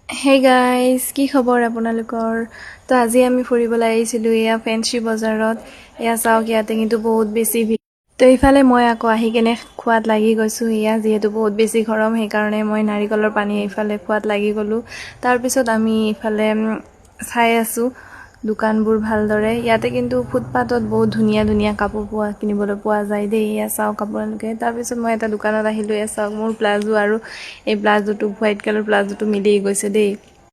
Hey guys, কি খবৰ আপোনালোকৰ? তো আজি আমি ফুৰিবলৈ আহিছিলোঁ এয়া ফেঞ্চি বজাৰত। এয়া চাওক ইয়াতে কিন্তু বহুত বেছি ভিৰ। তো ইফালে মই আকৌ আহি কেনে খোৱাত লাগি গৈছোঁ। এয়া যিহেতু বহুত বেছি গৰম সেইকাৰণে মই নাৰিকলৰ পানী ইফালে খোৱাত লাগি গ'লোঁ। তাৰপিছত আমি ইফালে চাই আছোঁ দোকানবোৰ ভালদৰে। ইয়াতে কিন্তু ফুটপাথত বহুত ধুনীয়া ধুনীয়া কাপোৰ কিনিবলৈ পোৱা যায় দেই। এয়া চাওক আপোনালোকে। তাৰপিছত মই এটা দোকানত আহিলোঁ। এয়া চাওক মোৰ প্লাজো আৰু এই প্লাজোটো হোৱাইট কালাৰ প্লাজোটো মিলি গৈছে দেই।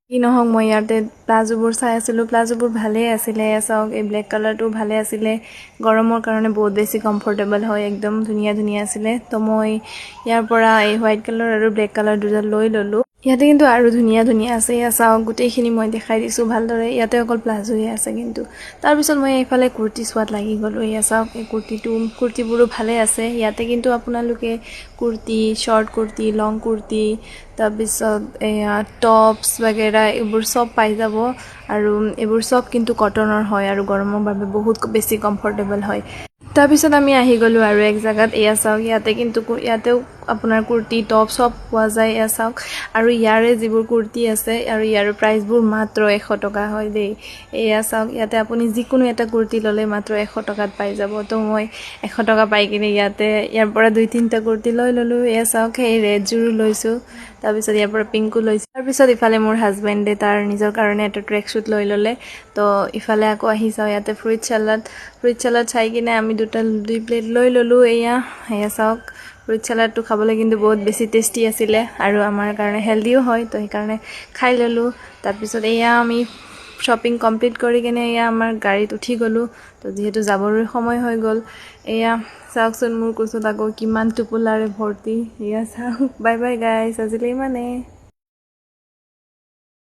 কি নহওক মই ইয়াতে প্লাজোবোৰ চাই আছিলোঁ। প্লাজোবোৰ ভালেই আছিলে। এয়া চাওক এই ব্লেক কালাৰটো ভালে আছিলে। গৰমৰ কাৰণে বহুত বেছি কমফৰ্টেবল হয়, একদম ধুনীয়া ধুনীয়া আছিলে। তো মই ইয়াৰ পৰা এই হোৱাইট কালাৰ আৰু ব্লেক কালাৰ দুটা লৈ ল'লোঁ। ইয়াতে কিন্তু আৰু ধুনীয়া ধুনীয়া আছে। এয়া চাওক গোটেইখিনি মই দেখাই দিছোঁ ভালদৰে। ইয়াতে অকল প্লাজোহে আছে কিন্তু। তাৰপিছত মই এইফালে কুৰ্তি চোৱাত লাগি গ'লোঁ। এয়া চাওক এই কুৰ্তিবোৰো ভালে আছে। ইয়াতে কিন্তু আপোনালোকে কুৰ্তি, শ্বৰ্ট কুৰ্তি, লং কুৰ্তি, তাৰপিছত এয়া টপছ বাগেৰা এইবোৰ চব পাই যাব। আৰু এইবোৰ চব কিন্তু কটনৰ হয় আৰু গৰমৰ বাবে বহুত বেছি কমফৰ্টেবল হয়। তাৰপিছত আমি আহি গ'লোঁ আৰু এক জেগাত। এয়া চাওক ইয়াতেও আপোনাৰ কুৰ্তি টপ চব পোৱা যায়। এয়া চাওক আৰু ইয়াৰে যিবোৰ কুৰ্তি আছে আৰু ইয়াৰ প্ৰাইচবোৰ মাত্ৰ 100 টকা হয় দেই। এয়া চাওক ইয়াতে আপুনি যিকোনো এটা কুৰ্তি ল'লে মাত্ৰ 100 টকাত পাই যাব। তো মই 100 টকা পাই কিনে ইয়াৰ পৰা 2-3টা কুৰ্তি লৈ ল'লোঁ। এয়া চাওক সেই ৰেডযোৰো লৈছোঁ। তাৰপিছত ইয়াৰ পৰা পিংকো লৈছোঁ। তাৰপিছত ইফালে মোৰ হাজবেণ্ডে তাৰ নিজৰ কাৰণে এটা ট্ৰেক শ্বুট লৈ ল'লে। তো ইফালে আকৌ আহি চাওঁ ইয়াতে ফ্ৰুইট চালাড চাই কিনে আমি 2 প্লেট লৈ ল'লোঁ। এয়া চাওক ফ্ৰুইট চালাডটো খাবলৈ কিন্তু বহুত বেছি টেষ্টি আছিলে আৰু আমাৰ কাৰণে হেল্ডিও হয়। তো সেইকাৰণে খাই ল'লোঁ। তাৰপিছত আমি শ্বপিং কমপ্লিট কৰি কিনে আমাৰ গাড়ীত উঠি গ'লোঁ। তো যিহেতু যাবৰে সময় হৈ গ'ল। চাওকচোন মোৰ কোচত আকৌ কিমান টোপোলাৰে ভৰ্তি। চাওক বাই বাই গাইজ, আজিলৈ ইমানে।